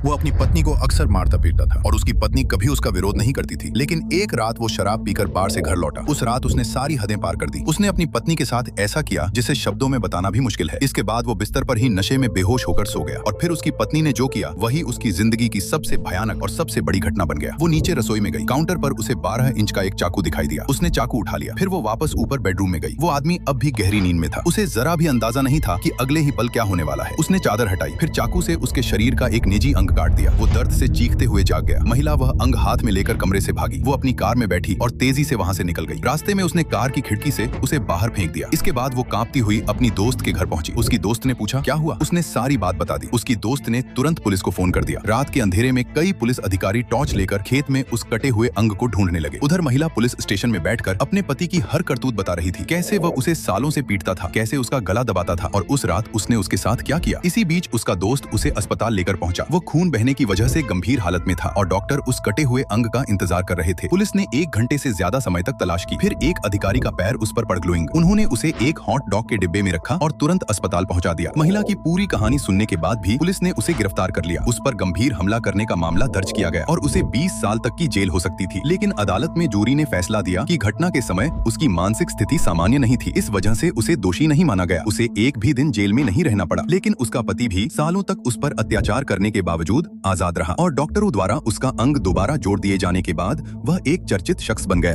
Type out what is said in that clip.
वो अपनी पत्नी को अक्सर मारता पीटता था और उसकी पत्नी कभी उसका विरोध नहीं करती थी। लेकिन एक रात वो शराब पीकर बार से घर लौटा। उस रात उसने सारी हदें पार कर दी। उसने अपनी पत्नी के साथ ऐसा किया जिसे शब्दों में बताना भी मुश्किल है। इसके बाद वो बिस्तर पर ही नशे में बेहोश होकर सो गया और फिर उसकी पत्नी ने जो किया वही उसकी जिंदगी की सबसे भयानक और सबसे बड़ी घटना बन गया। वो नीचे रसोई में गई। काउंटर पर उसे 12 इंच का एक चाकू दिखाई दिया। उसने चाकू उठा लिया। फिर वो वापस ऊपर बेडरूम में गई। वो आदमी अब भी गहरी नींद में था। उसे जरा भी अंदाजा नहीं था कि अगले ही पल क्या होने वाला है। उसने चादर हटाई, फिर चाकू से उसके शरीर का एक निजी अंग काट दिया। वो दर्द से चीखते हुए जाग गया। महिला वह अंग हाथ में लेकर कमरे से भागी। वो अपनी कार में बैठी और तेजी से वहां से निकल गई। रास्ते में उसने कार की खिड़की से उसे बाहर फेंक दिया। इसके बाद वो कांपती हुई अपनी दोस्त के घर पहुंची। उसकी दोस्त ने पूछा क्या हुआ। उसने सारी बात बता दी। उसकी दोस्त ने तुरंत पुलिस को फोन कर दिया। रात के अंधेरे में कई पुलिस अधिकारी टॉर्च लेकर खेत में उस कटे हुए अंग को ढूंढने लगे। उधर महिला पुलिस स्टेशन में बैठकर अपने पति की हर करतूत बता रही थी, कैसे वह उसे सालों से पीटता था, कैसे उसका गला दबाता था और उस रात उसने उसके साथ क्या किया। इसी बीच उसका दोस्त उसे अस्पताल लेकर पहुंचा। वो खून बहने की वजह से गंभीर हालत में था और डॉक्टर उस कटे हुए अंग का इंतजार कर रहे थे। पुलिस ने 1 घंटे से ज्यादा समय तक तलाश की। फिर एक अधिकारी का पैर उस पर पड़ ग्लोइंग। उन्होंने उसे एक हॉट डॉग के डिब्बे में रखा और तुरंत अस्पताल पहुंचा दिया। महिला की पूरी कहानी सुनने के बाद भी पुलिस ने उसे गिरफ्तार कर लिया। उस पर गंभीर हमला करने का मामला दर्ज किया गया और उसे 20 साल तक की जेल हो सकती थी। लेकिन अदालत में जूरी ने फैसला दिया कि घटना के समय उसकी मानसिक स्थिति सामान्य नहीं थी। इस वजह से उसे दोषी नहीं माना गया। उसे एक भी दिन जेल में नहीं रहना पड़ा। लेकिन उसका पति भी सालों तक उस पर अत्याचार करने के बावजूद आजाद रहा और डॉक्टरों द्वारा उसका अंग दोबारा जोड़ दिए जाने के बाद वह एक चर्चित शख्स बन गया।